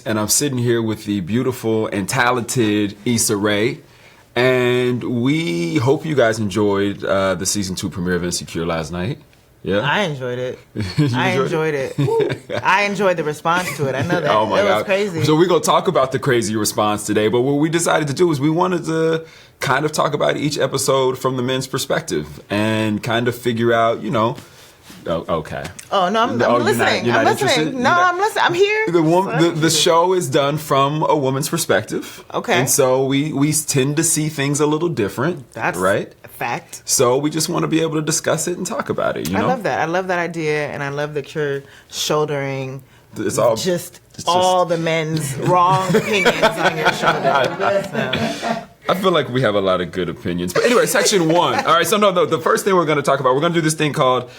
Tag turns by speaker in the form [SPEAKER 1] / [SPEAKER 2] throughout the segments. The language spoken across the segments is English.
[SPEAKER 1] And I'm sitting here with the beautiful and talented Issa Rae. And we hope you guys enjoyed the season 2 premiere of Insecure last night. Yeah,
[SPEAKER 2] I enjoyed it. I enjoyed it. I enjoyed the response to it. I know that.
[SPEAKER 1] Oh my God.
[SPEAKER 2] Was crazy.
[SPEAKER 1] So we're going to talk about the crazy response today. But what we decided to do is we wanted to kind of talk about each episode from the men's perspective and kind of figure out, Oh, okay.
[SPEAKER 2] Oh no, I'm listening.
[SPEAKER 1] You're not
[SPEAKER 2] I'm listening.
[SPEAKER 1] interested?
[SPEAKER 2] No, I'm listening. I'm here.
[SPEAKER 1] The show is done from a woman's perspective.
[SPEAKER 2] Okay.
[SPEAKER 1] And so we tend to see things a little different.
[SPEAKER 2] That's
[SPEAKER 1] right.
[SPEAKER 2] A fact.
[SPEAKER 1] So we just want to be able to discuss it and talk about it. I
[SPEAKER 2] love that. I love that idea, and I love that you're shouldering.
[SPEAKER 1] It's all
[SPEAKER 2] all the men's wrong opinions on your shoulder.
[SPEAKER 1] I feel like we have a lot of good opinions. But anyway, section 1. All right, so the first thing we're going to talk about, we're going to do this thing called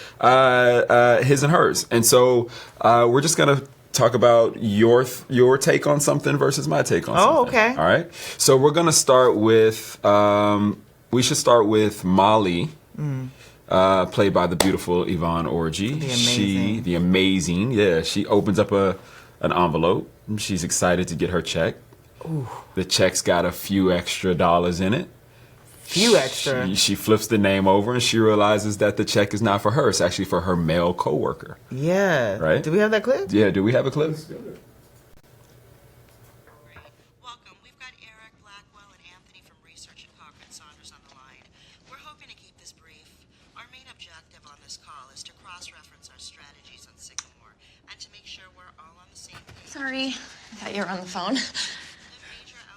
[SPEAKER 1] his and hers. And so we're just going to talk about your take on something versus my take on something.
[SPEAKER 2] Oh, okay.
[SPEAKER 1] All right. So we're going to start with, we should start with Molly, played by the beautiful Yvonne Orji. The amazing. Yeah, she opens up an envelope. She's excited to get her check.
[SPEAKER 2] Ooh.
[SPEAKER 1] The check's got a few extra dollars in it. She flips the name over and she realizes that the check is not for her. It's actually for her male coworker.
[SPEAKER 2] Yeah.
[SPEAKER 1] Right?
[SPEAKER 2] Do we have that clip?
[SPEAKER 1] Yeah, do we have a clip?
[SPEAKER 3] Welcome. We've got Eric, Blackwell, and Anthony from Research at Cochran Saunders on the line. We're hoping to keep this brief. Our main objective on this call is to cross-reference our strategies on Sycamore and to make sure we're all on the same page.
[SPEAKER 4] Sorry, I thought you were on the phone.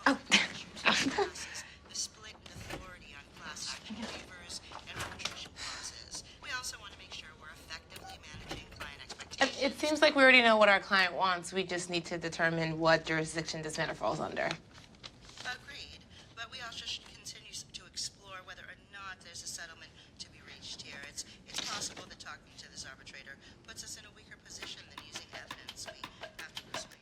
[SPEAKER 3] The split in authority on class action waivers and arbitration clauses. We also want to make sure we're effectively managing client expectations.
[SPEAKER 4] It seems like we already know what our client wants. We just need to determine what jurisdiction this matter falls under.
[SPEAKER 3] Agreed, but we also should continue to explore whether or not there's a settlement to be reached here. It's possible that talking to this arbitrator puts us in a weaker position than using evidence. We have to persuade.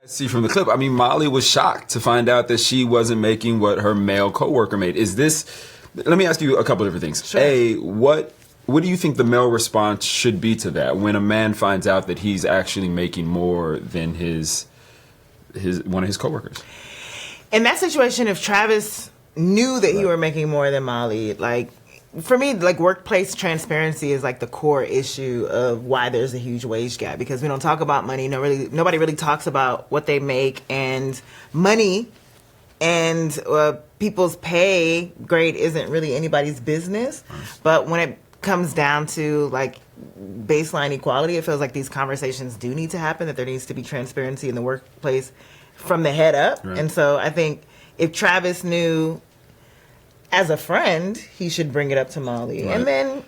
[SPEAKER 1] See from the clip, I mean, Molly was shocked to find out that she wasn't making what her male coworker made. Let me ask you a couple different things.
[SPEAKER 2] Sure.
[SPEAKER 1] A, what do you think the male response should be to that when a man finds out that he's actually making more than one of his coworkers?
[SPEAKER 2] In that situation, if Travis knew that you were making more than Molly, for me, workplace transparency is the core issue of why there's a huge wage gap, because we don't talk about money. Nobody really talks about what they make, and money and people's pay grade isn't really anybody's business. But when it comes down to baseline equality, it feels like these conversations do need to happen, that there needs to be transparency in the workplace from the head up. Right. And so I think if Travis knew as a friend, he should bring it up to Molly. Right. And then,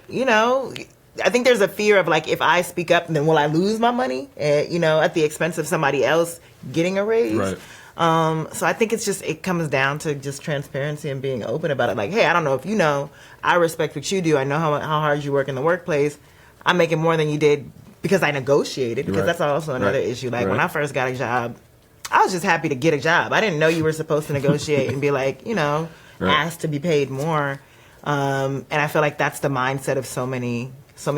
[SPEAKER 2] I think there's a fear of if I speak up, then will I lose my money? At the expense of somebody else getting a raise.
[SPEAKER 1] Right.
[SPEAKER 2] So I think it comes down to just transparency and being open about it. Hey, I don't know if you know, I respect what you do. I know how hard you work in the workplace. I'm making more than you did because I negotiated, because that's also another issue. When I first got a job, I was just happy to get a job. I didn't know you were supposed to negotiate and be asked to be paid more. And I feel like that's the mindset of so many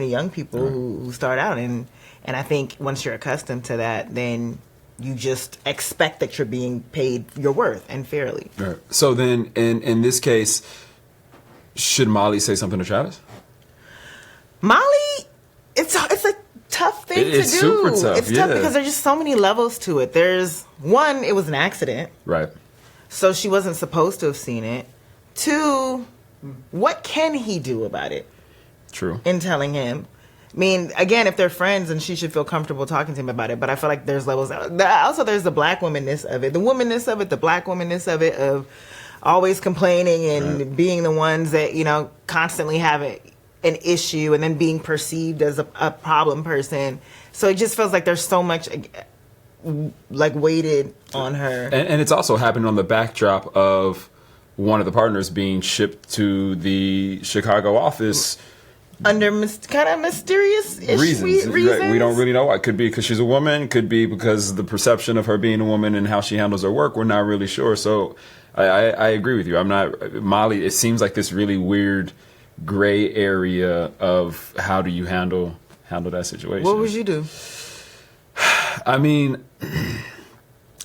[SPEAKER 2] young people who start out. And I think once you're accustomed to that, then you just expect that you're being paid your worth and fairly.
[SPEAKER 1] Right. So then in this case, should Molly say something to Travis?
[SPEAKER 2] Molly, it's a tough thing to do.
[SPEAKER 1] It's super tough.
[SPEAKER 2] It's tough because there's just so many levels to it. There's one, it was an accident.
[SPEAKER 1] Right.
[SPEAKER 2] So she wasn't supposed to have seen it. 2, what can he do about it?
[SPEAKER 1] True.
[SPEAKER 2] In telling him. I mean, again, if they're friends, then she should feel comfortable talking to him about it. But I feel like there's levels. Also, there's the black womanness of it, the womanness of it, the black womanness of it, of always complaining and being the ones that, constantly have an issue and then being perceived as a problem person. So it just feels like there's so much weighted on her.
[SPEAKER 1] And it's also happened on the backdrop of one of the partners being shipped to the Chicago office
[SPEAKER 2] under kind of mysterious reasons.
[SPEAKER 1] We don't really know why. Could be because she's a woman. Could be because the perception of her being a woman and how she handles her work. We're not really sure. So I agree with you. I'm not Molly. It seems like this really weird gray area of how do you handle that situation.
[SPEAKER 2] What would you do?
[SPEAKER 1] I mean,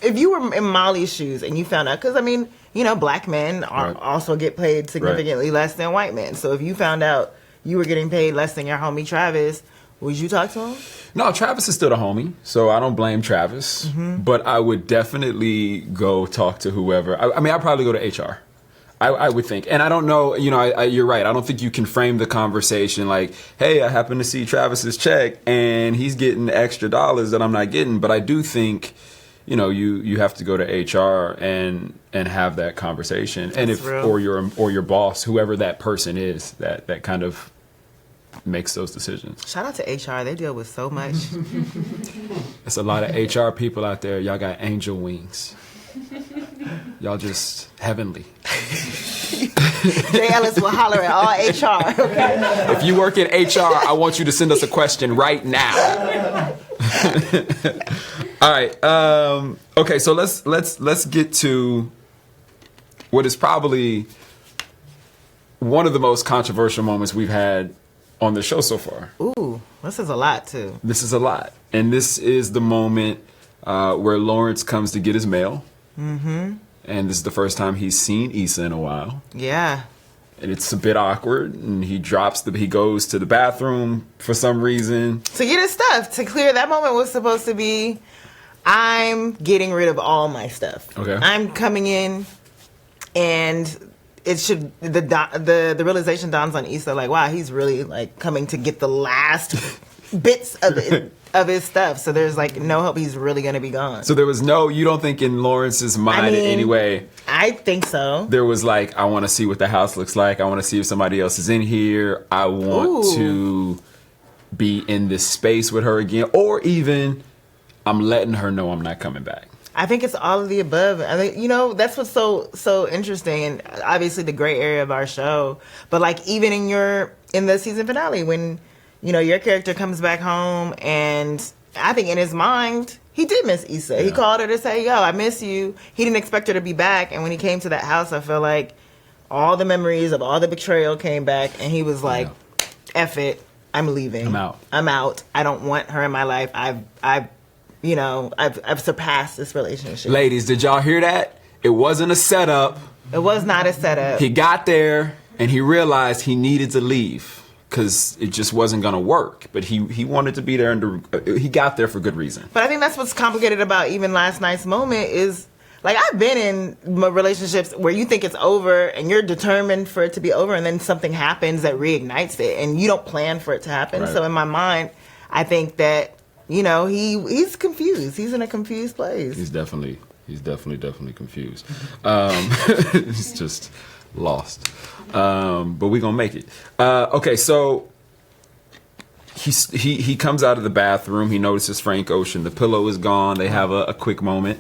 [SPEAKER 2] if you were in Molly's shoes and you found out, because I mean, you know, black men also get paid significantly less than white men. So if you found out you were getting paid less than your homie Travis, would you talk to him?
[SPEAKER 1] No, Travis is still the homie, so I don't blame Travis. But I would definitely go talk to whoever. I mean, I'd probably go to HR. I would think. And I don't know, you know, you're right. I don't think you can frame the conversation like, hey, I happen to see Travis's check and he's getting extra dollars that I'm not getting. But I do think, you know, you have to go to HR and have that conversation. And
[SPEAKER 2] That's
[SPEAKER 1] if
[SPEAKER 2] real.
[SPEAKER 1] or your boss, whoever that person is, that kind of makes those decisions.
[SPEAKER 2] Shout out to HR. They deal with so much.
[SPEAKER 1] There's a lot of HR people out there. Y'all got angel wings. Y'all just heavenly.
[SPEAKER 2] Jay Ellis will holler at all HR. Okay?
[SPEAKER 1] If you work in HR, I want you to send us a question right now. All right. Okay. So let's get to what is probably one of the most controversial moments we've had on the show so far.
[SPEAKER 2] Ooh, this is a lot too.
[SPEAKER 1] This is a lot, and this is the moment where Lawrence comes to get his mail. And this is the first time he's seen Issa in a while.
[SPEAKER 2] Yeah.
[SPEAKER 1] And it's a bit awkward. And he goes to the bathroom for some reason.
[SPEAKER 2] To get his stuff. To clear, that moment was supposed to be, I'm getting rid of all my stuff.
[SPEAKER 1] Okay.
[SPEAKER 2] I'm coming in, and it should, the realization dawns on Issa, like, wow, he's really like coming to get the last bits of it. Of his stuff, so there's like no hope he's really gonna be gone.
[SPEAKER 1] So there was you don't think in Lawrence's mind in any way?
[SPEAKER 2] I think so.
[SPEAKER 1] There was like, I want to see what the house looks like. I want to see if somebody else is in here. I want to be in this space with her again, or even I'm letting her know I'm not coming back.
[SPEAKER 2] I think it's all of the above. I think, you know, that's what's so interesting, and obviously the gray area of our show. But like even in the season finale, when you know, your character comes back home, and I think in his mind, he did miss Issa. Yeah. He called her to say, yo, I miss you. He didn't expect her to be back. And when he came to that house, I feel like all the memories of all the betrayal came back, and he was like, F it. I'm leaving. I'm out. I don't want her in my life. I've surpassed this relationship.
[SPEAKER 1] Ladies, did y'all hear that? It wasn't a setup.
[SPEAKER 2] It was not a setup.
[SPEAKER 1] He got there, and he realized he needed to leave. Because it just wasn't going to work. But he wanted to be there, and he got there for good reason.
[SPEAKER 2] But I think that's what's complicated about even last night's moment is, like, I've been in relationships where you think it's over, and you're determined for it to be over, and then something happens that reignites it, and you don't plan for it to happen. Right. So in my mind, I think that, you know, he's confused. He's in a confused place.
[SPEAKER 1] He's definitely confused. He's just lost. But we're gonna make it. Okay, so he comes out of the bathroom. He notices Frank Ocean. The pillow is gone. They have a quick moment,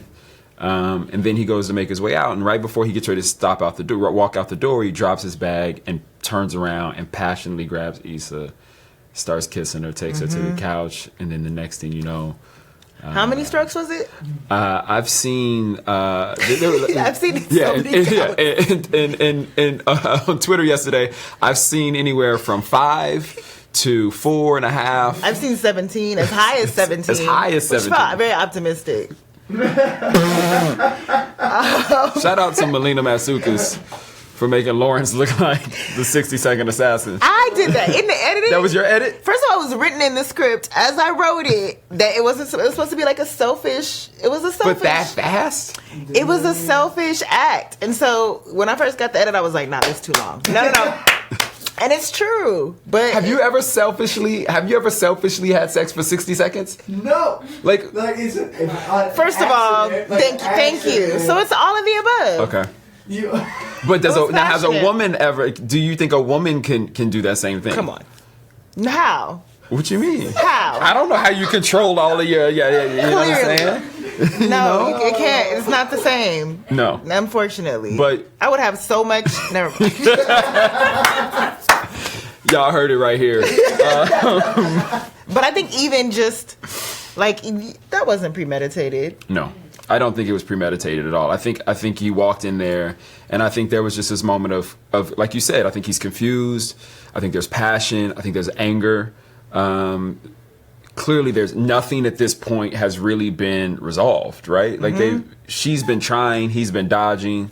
[SPEAKER 1] and then he goes to make his way out. And right before he gets ready to walk out the door, he drops his bag and turns around and passionately grabs Issa, starts kissing her, takes her to the couch, and then the next thing you know.
[SPEAKER 2] How many strokes was it?
[SPEAKER 1] I've seen.
[SPEAKER 2] I've seen it so many
[SPEAKER 1] and on Twitter yesterday, I've seen anywhere from 5 to 4.5.
[SPEAKER 2] I've seen 17, as high as 17.
[SPEAKER 1] As high as 17.
[SPEAKER 2] Which is very optimistic.
[SPEAKER 1] Shout out to Melina Matsoukas for making Lawrence look like the 60-second assassin.
[SPEAKER 2] I did that in the editing.
[SPEAKER 1] That was your edit?
[SPEAKER 2] First of all, it was written in the script as I wrote it that it was supposed to be like a selfish. It was a selfish.
[SPEAKER 1] But that fast?
[SPEAKER 2] It was a selfish act, and so when I first got the edit, I was like, "Nah, it's too long." No. And it's true. But
[SPEAKER 1] have you ever selfishly had sex for 60 seconds?
[SPEAKER 5] No.
[SPEAKER 1] Like
[SPEAKER 5] it's
[SPEAKER 2] first of all, thank you. So it's all of the above.
[SPEAKER 1] Okay. But has a woman ever? Do you think a woman can do that same thing?
[SPEAKER 2] Come on, how?
[SPEAKER 1] What you mean?
[SPEAKER 2] How?
[SPEAKER 1] I don't know how you control all of your. Yeah. You know what I'm saying?
[SPEAKER 2] No, it can't. It's not the same.
[SPEAKER 1] No,
[SPEAKER 2] unfortunately.
[SPEAKER 1] But
[SPEAKER 2] I would have so much. Never mind.
[SPEAKER 1] Y'all heard it right here.
[SPEAKER 2] But I think even just like that wasn't premeditated.
[SPEAKER 1] No. I don't think it was premeditated at all. I think he walked in there, and I think there was just this moment of like you said, I think he's confused. I think there's passion. I think there's anger. clearly there's nothing at this point has really been resolved, right? Like she's been trying, he's been dodging.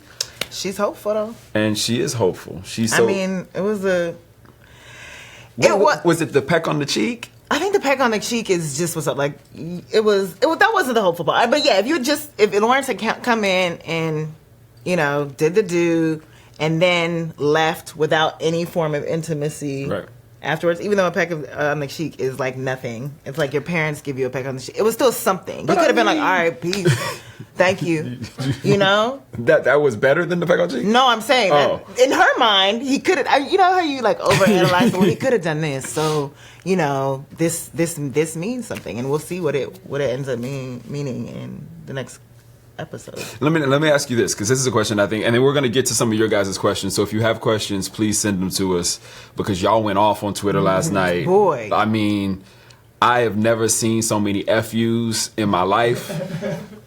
[SPEAKER 2] She's hopeful though.
[SPEAKER 1] And she is hopeful.
[SPEAKER 2] I mean, it was
[SPEAKER 1] was it the peck on the cheek?
[SPEAKER 2] I think the peck on the cheek is just what's up. Like it was that wasn't the hopeful part. But yeah, if Lawrence had come in and, you know, did the do and then left without any form of intimacy afterwards, even though a peck on the cheek is like nothing. It's like your parents give you a peck on the cheek. It was still something. You could have been like, all right, peace. Thank you. You know?
[SPEAKER 1] That was better than the peck on the cheek?
[SPEAKER 2] No, I'm saying that in her mind, he could have, you know how you like overanalyze, well, he could have done this. So, you know, this means something, and we'll see what it ends up meaning in the next episode.
[SPEAKER 1] Let me ask you this, because this is a question I think, and then we're going to get to some of your guys' questions. So if you have questions, please send them to us, because y'all went off on Twitter last night.
[SPEAKER 2] Boy,
[SPEAKER 1] I mean, I have never seen so many FUs in my life.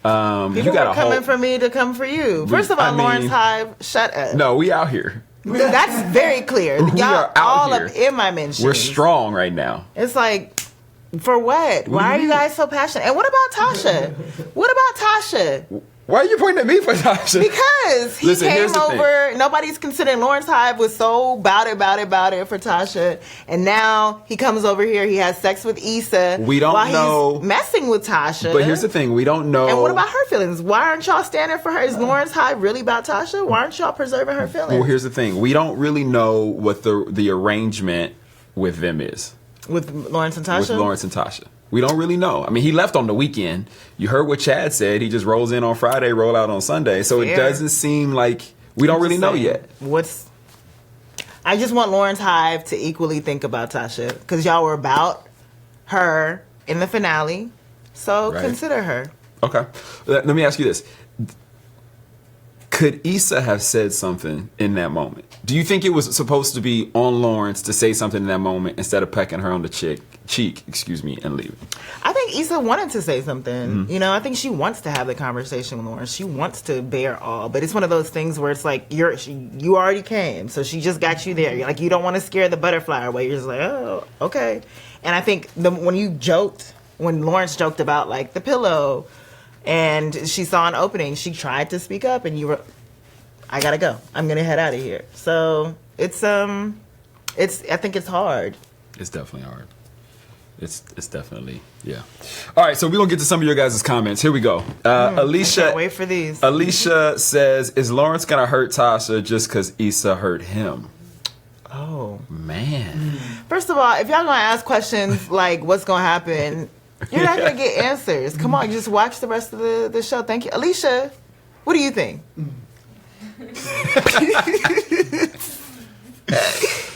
[SPEAKER 2] People you got coming for me to come for you. First of all, Lawrence Hive, shut up.
[SPEAKER 1] No, we out here.
[SPEAKER 2] That's very clear. Y'all
[SPEAKER 1] are out
[SPEAKER 2] all
[SPEAKER 1] here.
[SPEAKER 2] Up in my mentions.
[SPEAKER 1] We're strong right now.
[SPEAKER 2] It's like, for what? Why are you guys so passionate? And what about Tasha?
[SPEAKER 1] Why are you pointing at me for Tasha?
[SPEAKER 2] Because he came over. Nobody's considering Lawrence Hive was so about it for Tasha, and now he comes over here. He has sex with Issa.
[SPEAKER 1] We don't know.
[SPEAKER 2] He's messing with Tasha.
[SPEAKER 1] But here's the thing: we don't know.
[SPEAKER 2] And what about her feelings? Why aren't y'all standing for her? Is Lawrence Hive really about Tasha? Why aren't y'all preserving her feelings?
[SPEAKER 1] Well, here's the thing: we don't really know what the arrangement with them is.
[SPEAKER 2] With Lawrence and Tasha?
[SPEAKER 1] With Lawrence and Tasha. We don't really know. I mean, he left on the weekend. You heard what Chad said. He just rolls in on Friday, roll out on Sunday. So It doesn't seem like we don't really know yet.
[SPEAKER 2] I just want Lawrence Hive to equally think about Tasha, because y'all were about her in the finale. So consider her.
[SPEAKER 1] Okay. Let me ask you this. Could Issa have said something in that moment? Do you think it was supposed to be on Lawrence to say something in that moment instead of pecking her on the cheek, and leaving?
[SPEAKER 2] I think Issa wanted to say something. Mm-hmm. You know, I think she wants to have the conversation with Lawrence. She wants to bear all, but it's one of those things where it's like you already came, so she just got you there. You're like, you don't want to scare the butterfly away. You're just like, oh, okay. And I think when Lawrence joked about like the pillow, and she saw an opening, she tried to speak up, and I gotta go. I'm gonna head out of here. So it's I think it's hard.
[SPEAKER 1] It's definitely hard. It's definitely, yeah. All right, so we're gonna get to some of your guys' comments. Here we go. Alicia,
[SPEAKER 2] I can't wait for these.
[SPEAKER 1] Alicia says, "Is Lawrence gonna hurt Tasha just because Issa hurt him?"
[SPEAKER 2] Oh
[SPEAKER 1] man.
[SPEAKER 2] First of all, if y'all gonna ask questions like what's gonna happen, you're not going to get answers. Come on, just watch the rest of the show. Thank you. Alicia, what do you think?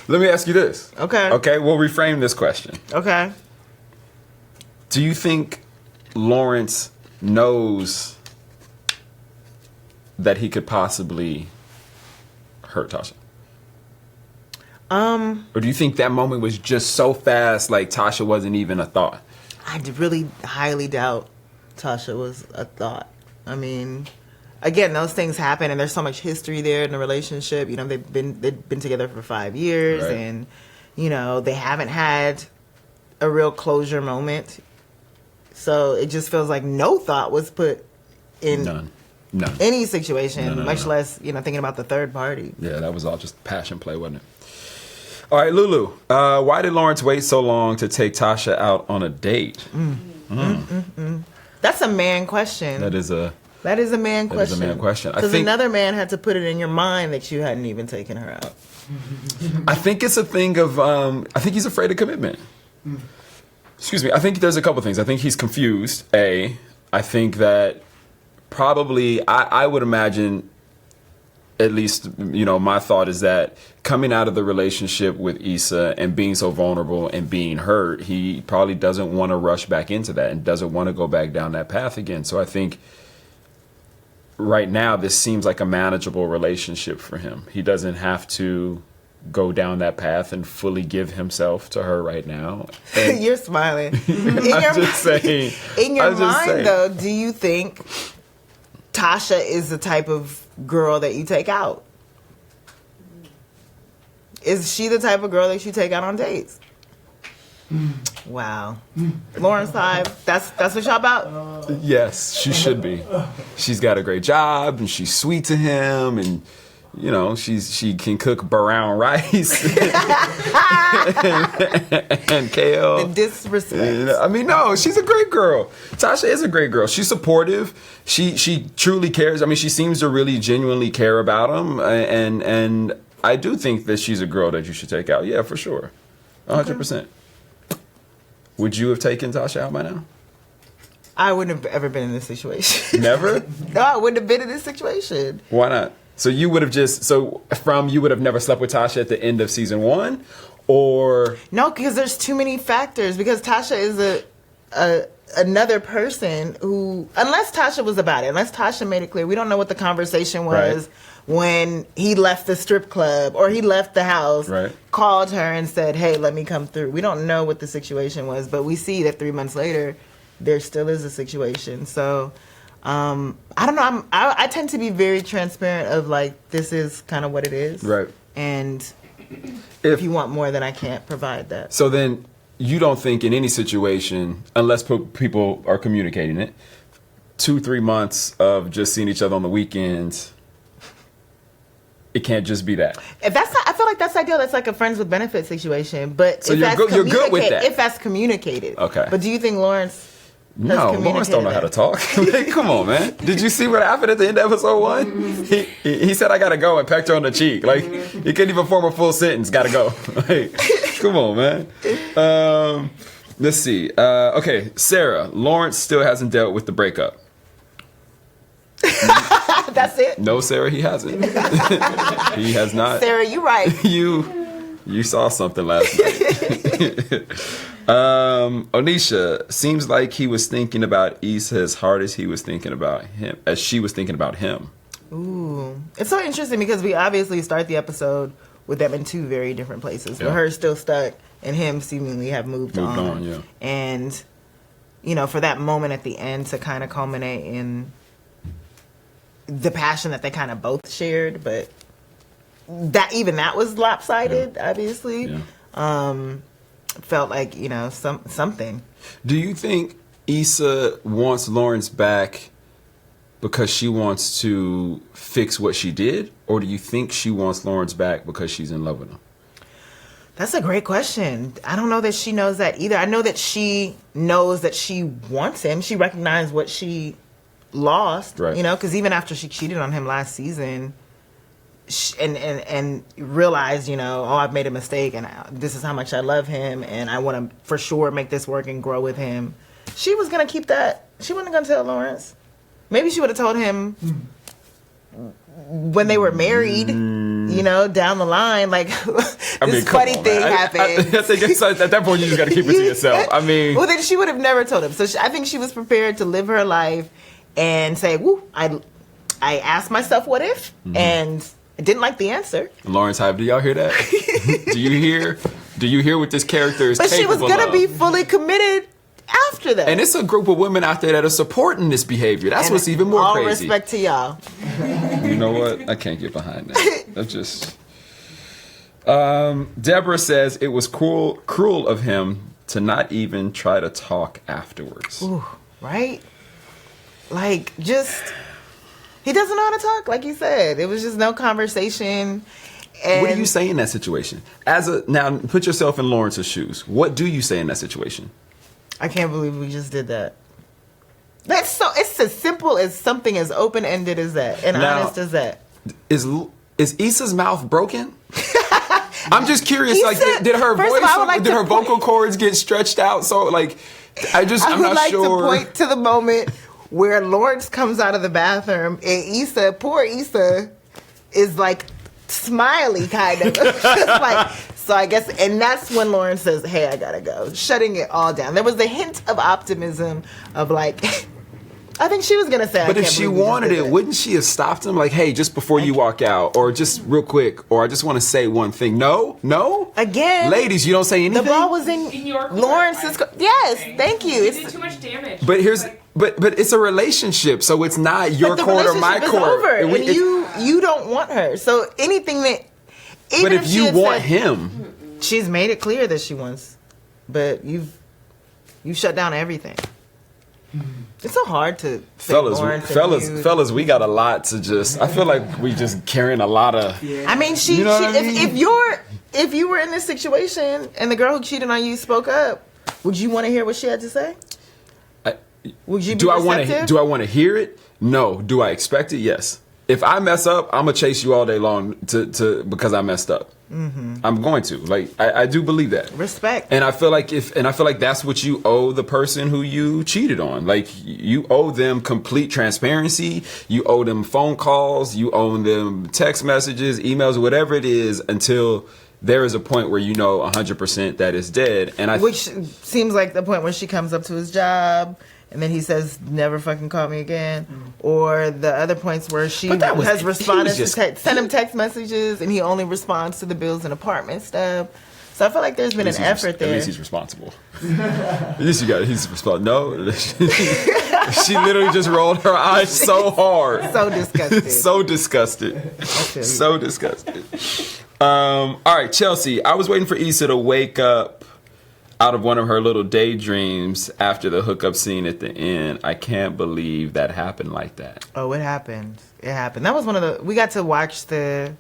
[SPEAKER 1] Let me ask you this.
[SPEAKER 2] Okay.
[SPEAKER 1] Okay, we'll reframe this question.
[SPEAKER 2] Okay.
[SPEAKER 1] Do you think Lawrence knows that he could possibly hurt Tasha? Or do you think that moment was just so fast, like Tasha wasn't even a thought?
[SPEAKER 2] I really highly doubt Tasha was a thought. I mean, again, those things happen, and there's so much history there in the relationship. You know, they've been together for 5 years, and you know they haven't had a real closure moment. So it just feels like no thought was put in
[SPEAKER 1] None.
[SPEAKER 2] any situation, much less thinking about the third party.
[SPEAKER 1] Yeah, that was all just passion play, wasn't it? All right, Lulu, why did Lawrence wait so long to take Tasha out on a date?
[SPEAKER 2] That's a man question.
[SPEAKER 1] That is a
[SPEAKER 2] man question.
[SPEAKER 1] That is a man question.
[SPEAKER 2] Because another man had to put it in your mind that you hadn't even taken her out.
[SPEAKER 1] I think it's a thing of, I think he's afraid of commitment. Excuse me. I think there's a couple things. I think he's confused, A. I think that probably, I would imagine, at least, my thought is that coming out of the relationship with Issa and being so vulnerable and being hurt, he probably doesn't want to rush back into that and doesn't want to go back down that path again. So I think right now this seems like a manageable relationship for him. He doesn't have to go down that path and fully give himself to her right now. And
[SPEAKER 2] you're smiling.
[SPEAKER 1] I'm just saying.
[SPEAKER 2] In your mind, though, do you think Tasha is the type of girl that you take out? Is she the type of girl that you take out on dates? Wow. Lawrence Hive, that's what y'all about?
[SPEAKER 1] Yes, she should be. She's got a great job, and she's sweet to him, and you know, she can cook brown rice and kale.
[SPEAKER 2] The disrespect.
[SPEAKER 1] I mean, no, she's a great girl. Tasha is a great girl. She's supportive. She truly cares. I mean, she seems to really genuinely care about him, and I do think that she's a girl that you should take out. Yeah, for sure, 100%. Would you have taken Tasha out by now?
[SPEAKER 2] I wouldn't have ever been in this situation.
[SPEAKER 1] Never?
[SPEAKER 2] No, I wouldn't have been in this situation.
[SPEAKER 1] Why not? So you would have you would have never slept with Tasha at the end of season 1, or
[SPEAKER 2] no? Because there's too many factors. Because Tasha is another person who, unless Tasha was about it, unless Tasha made it clear, we don't know what the conversation was when he left the strip club or he left the house, called her and said, "Hey, let me come through." We don't know what the situation was, but we see that 3 months later, there still is a situation. So. I don't know. I tend to be very transparent of like, this is kind of what it is. Right. And if you want more, then I can't provide that.
[SPEAKER 1] So then you don't think in any situation, unless people are communicating it, 2-3 months of just seeing each other on the weekends, it can't just be that.
[SPEAKER 2] If that's not, I feel like that's ideal. That's like a friends with benefits situation. But
[SPEAKER 1] so you're good with that.
[SPEAKER 2] If that's communicated.
[SPEAKER 1] Okay.
[SPEAKER 2] But do you think Lawrence...
[SPEAKER 1] No, Lawrence don't know how to talk. Come on, man. Did you see what happened at the end of episode 1? He said, "I gotta go," and pecked her on the cheek. Like, he couldn't even form a full sentence. Gotta go. Like, come on, man. Let's see. Okay, Sarah. Lawrence still hasn't dealt with the breakup.
[SPEAKER 2] That's it?
[SPEAKER 1] No, Sarah, he hasn't. He has not.
[SPEAKER 2] Sarah, you're right.
[SPEAKER 1] You saw something last night. Onisha, seems like he was thinking about Issa as hard as he was thinking about him, as she was thinking about him.
[SPEAKER 2] Ooh. It's so interesting because we obviously start the episode with them in 2 very different places. Yeah. With her still stuck and him seemingly have moved on.
[SPEAKER 1] Yeah.
[SPEAKER 2] And, you know, for that moment at the end to kind of culminate in the passion that they kind of both shared, but that was lopsided, obviously. Yeah. Felt like, you know, something.
[SPEAKER 1] Do you think Issa wants Lawrence back because she wants to fix what she did, or do you think she wants Lawrence back because she's in love with him?
[SPEAKER 2] That's a great question. I don't know that she knows that either. I know that she knows that she wants him. She recognized what she lost, you know, because even after she cheated on him last season, and realized, you know, oh, I've made a mistake and this is how much I love him and I want to for sure make this work and grow with him. She was going to keep that. She wasn't going to tell Lawrence. Maybe she would have told him when they were married, you know, down the line, like, this funny thing happened.
[SPEAKER 1] I think at that point you just got to keep it to yourself. I mean.
[SPEAKER 2] Well, then she would have never told him. So I think she was prepared to live her life and say, woo, I asked myself what if, and I didn't like the answer.
[SPEAKER 1] Lawrence Hive, do y'all hear that? Do you hear what this character is capable of?
[SPEAKER 2] But she was going to be fully committed after that.
[SPEAKER 1] And it's a group of women out there that are supporting this behavior. That's what's even more
[SPEAKER 2] all
[SPEAKER 1] crazy.
[SPEAKER 2] All respect to y'all.
[SPEAKER 1] You know what? I can't get behind that. That's just... Deborah says it was cruel of him to not even try to talk afterwards.
[SPEAKER 2] Ooh, right? Like, just... He doesn't know how to talk, like you said. It was just no conversation. And
[SPEAKER 1] what do you say in that situation? Now, put yourself in Lawrence's shoes. What do you say in that situation?
[SPEAKER 2] I can't believe we just did that. It's as simple as something as open-ended as that, and honest as that.
[SPEAKER 1] Is Issa's mouth broken? I'm just curious. Did her vocal cords get stretched out? So, like, I'm not sure.
[SPEAKER 2] I would like to point to the moment where Lawrence comes out of the bathroom and poor Issa, is like smiley kind of. So I guess, and that's when Lawrence says, "Hey, I gotta go," shutting it all down. There was a hint of optimism of like, I think she was gonna say,
[SPEAKER 1] but if she wanted it, wouldn't she have stopped him? Like, hey, just before you walk out, or just real quick, or I just want to say one thing. No.
[SPEAKER 2] Again,
[SPEAKER 1] ladies, you don't say anything.
[SPEAKER 2] The ball was in your court, Lawrence's court. Yes, thank you.
[SPEAKER 4] You did too much damage.
[SPEAKER 1] But but it's a relationship, so it's not your court or my court.
[SPEAKER 2] Over, and you don't want her. So anything that.
[SPEAKER 1] But if you want him,
[SPEAKER 2] she's made it clear that she wants but you've shut down everything. It's so hard to say
[SPEAKER 1] fellas, we got a lot to just. I feel like we just carrying a lot of.
[SPEAKER 2] I mean, if you were in this situation and the girl who cheated on you spoke up, would you want to hear what she had to say? Would you be receptive?
[SPEAKER 1] Do I want to hear it? No. Do I expect it? Yes. If I mess up, I'm gonna chase you all day long to because I messed up. Mm-hmm. I'm going to. Like, I do believe that.
[SPEAKER 2] Respect.
[SPEAKER 1] And I feel like that's what you owe the person who you cheated on. Like, you owe them complete transparency. You owe them phone calls. You owe them text messages, emails, whatever it is, until there is a point where you know 100% that it's dead.
[SPEAKER 2] Which seems like the point where she comes up to his job and then he says, never fucking call me again. Or the other points where she has responded to send him text messages and he only responds to the bills and apartment stuff. So I feel like there's been an effort there.
[SPEAKER 1] At least he's responsible. At least he's responsible. No. She literally just rolled her eyes so hard.
[SPEAKER 2] So disgusted.
[SPEAKER 1] So disgusted. So disgusted. All right, Chelsea. I was waiting for Issa to wake up out of one of her little daydreams after the hookup scene at the end. I can't believe that happened like that.
[SPEAKER 2] Oh, it happened. It happened. That was one of the... We got to watch the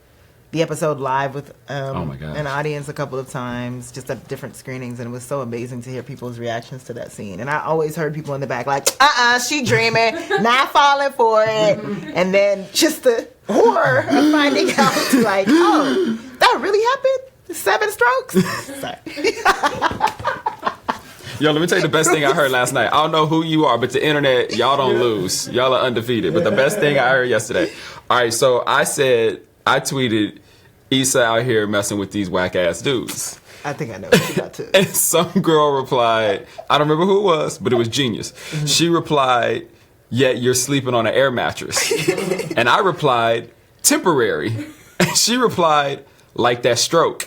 [SPEAKER 2] episode live with an audience a couple of times, just at different screenings, and it was so amazing to hear people's reactions to that scene. And I always heard people in the back like, she dreaming, not falling for it. And then just the horror of finding out, like, oh, that really happened? 7 strokes? Sorry.
[SPEAKER 1] Yo, let me tell you the best thing I heard last night. I don't know who you are, but the internet, y'all don't lose. Y'all are undefeated. But the best thing I heard yesterday. All right, so I tweeted, Issa out here messing with these whack ass dudes.
[SPEAKER 2] I think I know what you got to.
[SPEAKER 1] And some girl replied, I don't remember who it was, but it was genius. Mm-hmm. She replied, yet you're sleeping on an air mattress. And I replied, temporary. And she replied, like that stroke.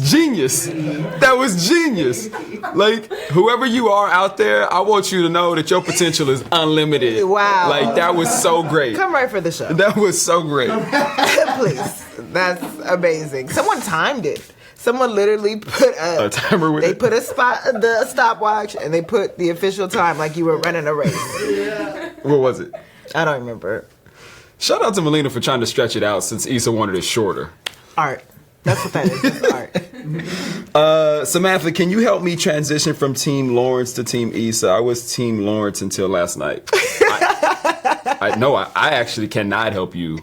[SPEAKER 1] Genius. That was genius. Like, whoever you are out there, I want you to know that your potential is unlimited.
[SPEAKER 2] Wow.
[SPEAKER 1] Like, that was so great.
[SPEAKER 2] Come right for the show.
[SPEAKER 1] That was so great.
[SPEAKER 2] Please. That's amazing. Someone timed it. Someone literally put
[SPEAKER 1] a timer with it.
[SPEAKER 2] They put the stopwatch and they put the official time like you were running a race.
[SPEAKER 1] Yeah. What was it?
[SPEAKER 2] I don't remember.
[SPEAKER 1] Shout out to Melina for trying to stretch it out since Issa wanted it shorter.
[SPEAKER 2] Art. That's what that is. That's art.
[SPEAKER 1] Samantha, can you help me transition from Team Lawrence to Team Issa? I was Team Lawrence until last night. I actually cannot help you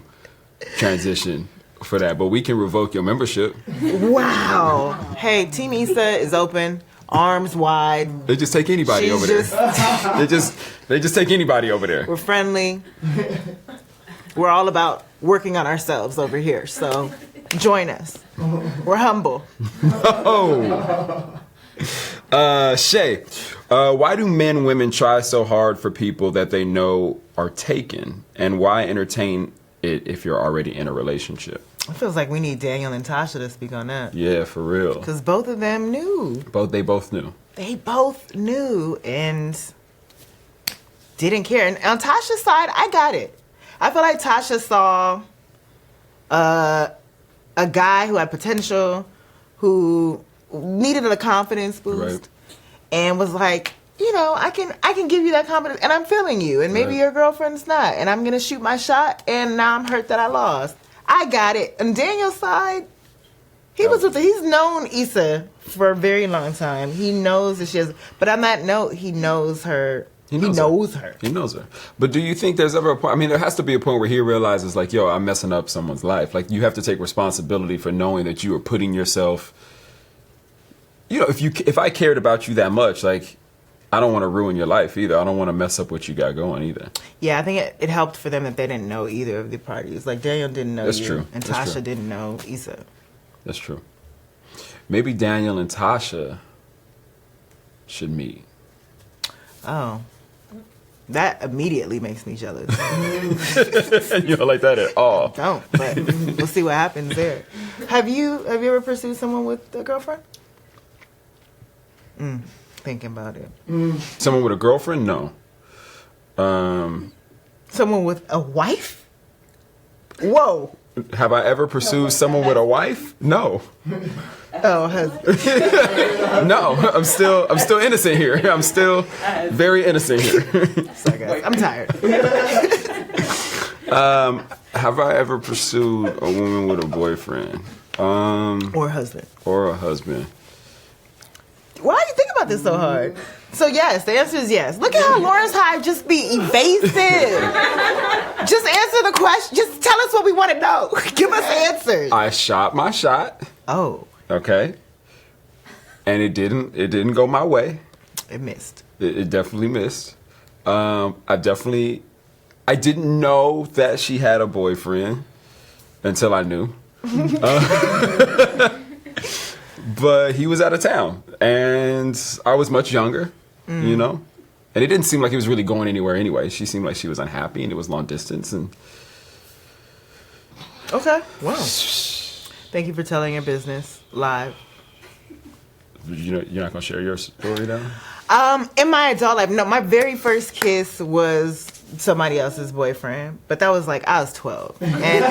[SPEAKER 1] transition for that, but we can revoke your membership.
[SPEAKER 2] Wow. Hey, Team Issa is open, arms wide.
[SPEAKER 1] They just take anybody over there. They just take anybody over there.
[SPEAKER 2] We're friendly. We're all about working on ourselves over here, so join us. We're humble.
[SPEAKER 1] Oh. Shay, why do men and women try so hard for people that they know are taken? And why entertain it if you're already in a relationship?
[SPEAKER 2] It feels like we need Daniel and Tasha to speak on that.
[SPEAKER 1] Yeah, for real.
[SPEAKER 2] Because both of them knew.
[SPEAKER 1] They both knew. They
[SPEAKER 2] both knew and didn't care. And on Tasha's side, I got it. I feel like Tasha saw a guy who had potential, who needed a confidence boost, right, and was like, I can give you that confidence, and I'm feeling you, and maybe right, your girlfriend's not, and I'm gonna shoot my shot, and now I'm hurt that I lost. I got it. On Daniel's side, he's known Issa for a very long time. He knows that she has, but on that note, he knows her. He knows her.
[SPEAKER 1] But do you think there's ever a point? I mean, there has to be a point where he realizes, like, yo, I'm messing up someone's life. Like, you have to take responsibility for knowing that you are putting yourself. If I cared about you that much, like, I don't want to ruin your life either. I don't want to mess up what you got going either.
[SPEAKER 2] Yeah, I think it helped for them that they didn't know either of the parties. Like, Daniel didn't know you, true. And Tasha true. Didn't know Issa.
[SPEAKER 1] That's true. Maybe Daniel and Tasha should meet.
[SPEAKER 2] Oh. That immediately makes me jealous.
[SPEAKER 1] You don't like that at all.
[SPEAKER 2] I don't, but we'll see what happens there. Have you ever pursued someone with a girlfriend? Thinking about it.
[SPEAKER 1] Someone with a girlfriend? No.
[SPEAKER 2] Someone with a wife? Whoa.
[SPEAKER 1] Have I ever pursued someone with a wife? No.
[SPEAKER 2] Oh,
[SPEAKER 1] No, I'm still innocent here. I'm still very innocent here.
[SPEAKER 2] sorry guys, I'm tired.
[SPEAKER 1] Have I ever pursued a woman with a boyfriend?
[SPEAKER 2] Or husband.
[SPEAKER 1] Or a husband?
[SPEAKER 2] Why do you think about this so hard? So yes, the answer is yes. Look at how Lawrence Hive just be evasive. Just answer the question. Just tell us what we want to know. Give us answers.
[SPEAKER 1] I shot my shot.
[SPEAKER 2] Oh,
[SPEAKER 1] Okay. And it didn't go my way.
[SPEAKER 2] it missed.
[SPEAKER 1] It definitely missed. I didn't know that she had a boyfriend until I knew. But he was out of town, and I was much younger, you know? And it didn't seem like he was really going anywhere anyway. She seemed like she was unhappy, and it was long distance. And
[SPEAKER 2] Okay, wow. Thank you for telling your business live.
[SPEAKER 1] you're not going to share your story now?
[SPEAKER 2] In my adult life, no, my very first kiss was somebody else's boyfriend, but that was like I was 12, and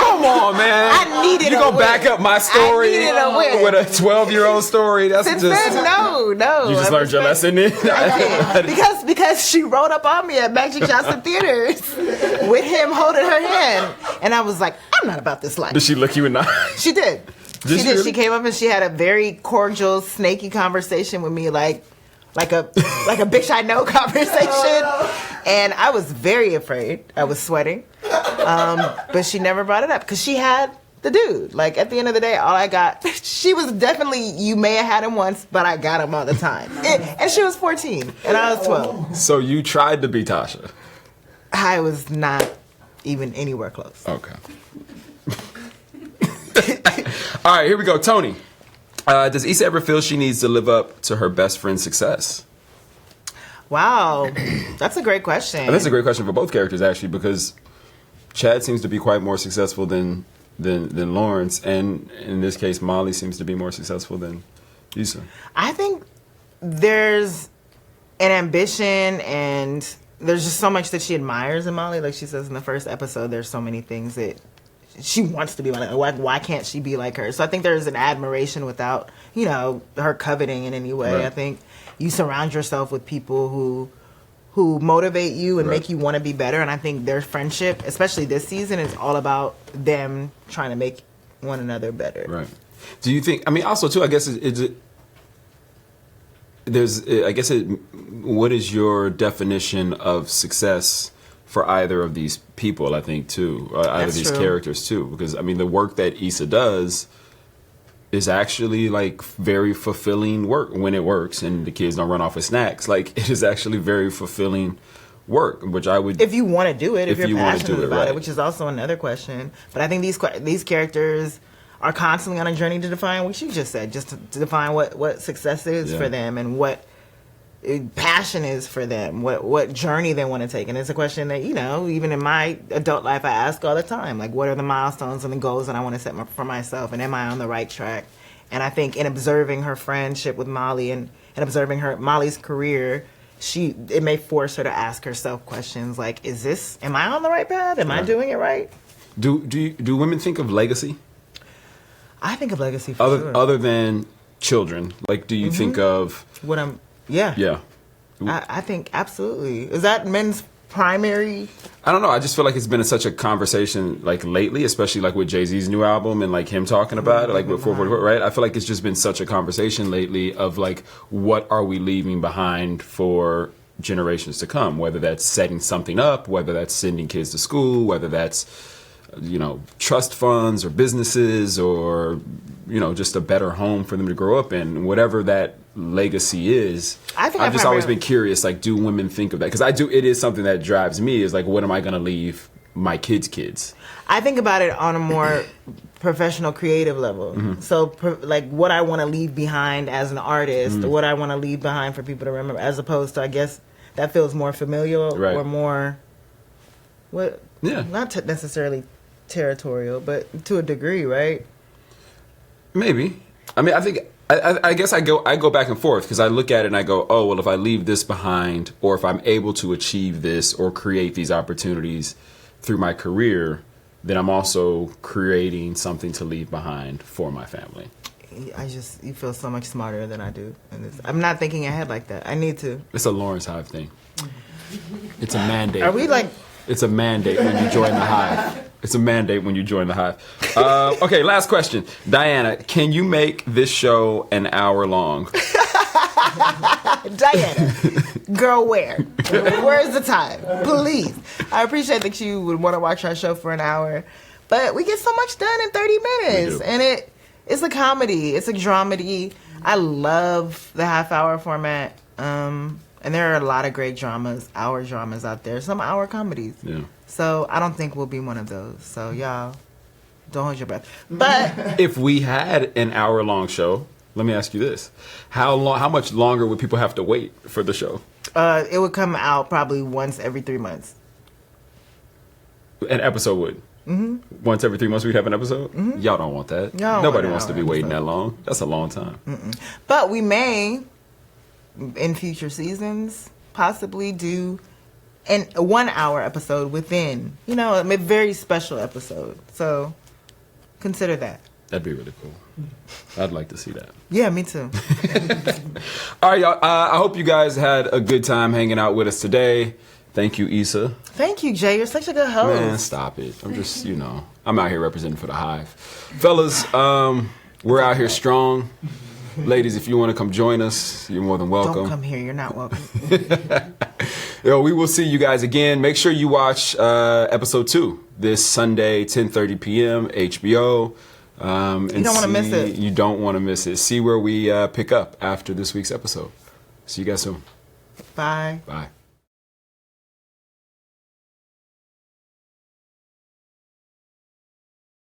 [SPEAKER 1] Come on, man.
[SPEAKER 2] I needed
[SPEAKER 1] You
[SPEAKER 2] a
[SPEAKER 1] gonna
[SPEAKER 2] win.
[SPEAKER 1] back up my story
[SPEAKER 2] I needed a win.
[SPEAKER 1] with a 12-year-old story? That's
[SPEAKER 2] since
[SPEAKER 1] just...
[SPEAKER 2] then, no.
[SPEAKER 1] You just
[SPEAKER 2] I
[SPEAKER 1] learned your
[SPEAKER 2] respect-
[SPEAKER 1] lesson then?
[SPEAKER 2] I did. Because she rode up on me at Magic Johnson Theaters with him holding her hand, and I was like, I'm not about this life.
[SPEAKER 1] Did she look you in the eye?
[SPEAKER 2] She did.
[SPEAKER 1] Did
[SPEAKER 2] She
[SPEAKER 1] she
[SPEAKER 2] did.
[SPEAKER 1] really?
[SPEAKER 2] She came up and she had a very cordial, snaky conversation with me, like a bitch I know conversation. And I was very afraid. I was sweating. But she never brought it up because she had the dude. Like, at the end of the day, all I got, she was definitely, you may have had him once, but I got him all the time. And she was 14 and I was 12.
[SPEAKER 1] So you tried to be Tasha.
[SPEAKER 2] I was not even anywhere close.
[SPEAKER 1] Okay. All right, here we go. Tony, does Issa ever feel she needs to live up to her best friend's success?
[SPEAKER 2] Wow. That's a great question.
[SPEAKER 1] And that's a great question for both characters, actually, because Chad seems to be quite more successful than Lawrence, and in this case, Molly seems to be more successful than Issa.
[SPEAKER 2] I think there's an ambition and there's just so much that she admires in Molly. Like she says in the first episode, there's so many things that she wants to be like. Why can't she be like her? So I think there's an admiration without, her coveting in any way.
[SPEAKER 1] Right.
[SPEAKER 2] I think you surround yourself with people who motivate you and
[SPEAKER 1] Right.
[SPEAKER 2] make you want to be better. And I think their friendship, especially this season, is all about them trying to make one another better.
[SPEAKER 1] Right. Do you think? I mean, also too. I guess what is your definition of success for either of these people? I think too, either of
[SPEAKER 2] That's
[SPEAKER 1] these
[SPEAKER 2] true.
[SPEAKER 1] characters too, because I mean, the work that Issa does is actually like very fulfilling work when it works, and the kids don't run off with snacks. Like, it is actually very fulfilling work, which I would.
[SPEAKER 2] If you want to do it, if
[SPEAKER 1] If you
[SPEAKER 2] you're
[SPEAKER 1] wanna do
[SPEAKER 2] passionate
[SPEAKER 1] it,
[SPEAKER 2] about
[SPEAKER 1] right.
[SPEAKER 2] it, which is also another question. But I think these characters are constantly on a journey to define what you just said, just to define what success is
[SPEAKER 1] Yeah.
[SPEAKER 2] for them and what passion is for them, what journey they want to take. And it's a question that, even in my adult life, I ask all the time, like, what are the milestones and the goals that I want to set for myself, and am I on the right track? And I think in observing her friendship with Molly and observing Molly's career, it may force her to ask herself questions like, am I on the right path? Am I
[SPEAKER 1] Right.
[SPEAKER 2] doing it right?
[SPEAKER 1] Do women think of legacy
[SPEAKER 2] I think of legacy for sure.
[SPEAKER 1] other than children? Like, do you think of
[SPEAKER 2] Yeah. I think absolutely. Is that men's primary?
[SPEAKER 1] I don't know. I just feel like it's been such a conversation like lately, especially like with Jay-Z's new album and like him talking about it, like with 444, right? I feel like it's just been such a conversation lately of like, what are we leaving behind for generations to come? Whether that's setting something up, whether that's sending kids to school, whether that's, trust funds or businesses or, just a better home for them to grow up in, whatever that legacy is.
[SPEAKER 2] I think
[SPEAKER 1] I've just always been curious, like, do women think of that? Because it is something that drives me, is like, what am I going to leave my kids?
[SPEAKER 2] I think about it on a more professional, creative level.
[SPEAKER 1] Mm-hmm.
[SPEAKER 2] So, like, what I want to leave behind as an artist, what I want to leave behind for people to remember, as opposed to, I guess, that feels more familial
[SPEAKER 1] Right.
[SPEAKER 2] or more,
[SPEAKER 1] Yeah.
[SPEAKER 2] not necessarily territorial, but to a degree, right?
[SPEAKER 1] Maybe. I mean, I guess I go back and forth, because I look at it and I go, oh, well, if I leave this behind, or if I'm able to achieve this or create these opportunities through my career, then I'm also creating something to leave behind for my family.
[SPEAKER 2] You feel so much smarter than I do. I'm not thinking ahead like that. I need to.
[SPEAKER 1] It's a Lawrence Hive thing. It's a mandate.
[SPEAKER 2] Are we like...
[SPEAKER 1] It's a mandate when you join the Hive. It's a mandate when you join the Hive. Okay, last question. Diana, can you make this show an hour long?
[SPEAKER 2] Diana, girl, where? Where's the time? Please. I appreciate that you would want to watch our show for an hour, but we get so much done in 30 minutes. And it's a comedy. It's a dramedy. I love the half-hour format. And there are a lot of great hour dramas out there. Some hour comedies.
[SPEAKER 1] Yeah.
[SPEAKER 2] So I don't think we'll be one of those. So y'all, don't hold your breath. But
[SPEAKER 1] if we had an hour-long show, let me ask you this: how much longer would people have to wait for the show?
[SPEAKER 2] It would come out probably once every 3 months.
[SPEAKER 1] An episode would. Mm-hmm. Once every 3 months we'd have an episode. Mm-hmm. Y'all don't want that. Nobody wants to be waiting that long. That's a long time.
[SPEAKER 2] Mm-mm. But we may, in future seasons, possibly do a 1 hour episode within, a very special episode. So consider that.
[SPEAKER 1] That'd be really cool. I'd like to see that.
[SPEAKER 2] Yeah, me too.
[SPEAKER 1] All right, y'all. I hope you guys had a good time hanging out with us today. Thank you, Issa.
[SPEAKER 2] Thank you, Jay. You're such a good host.
[SPEAKER 1] Man, stop it. I'm just, I'm out here representing for the Hive. Fellas, we're out here strong. Ladies, if you want to come join us, you're more than welcome.
[SPEAKER 2] Don't come here. You're not welcome.
[SPEAKER 1] We will see you guys again. Make sure you watch episode 2 this Sunday, 10:30 p.m., HBO.
[SPEAKER 2] You don't want to miss it.
[SPEAKER 1] You don't want to miss it. See where we pick up after this week's episode. See you guys soon.
[SPEAKER 2] Bye.
[SPEAKER 1] Bye.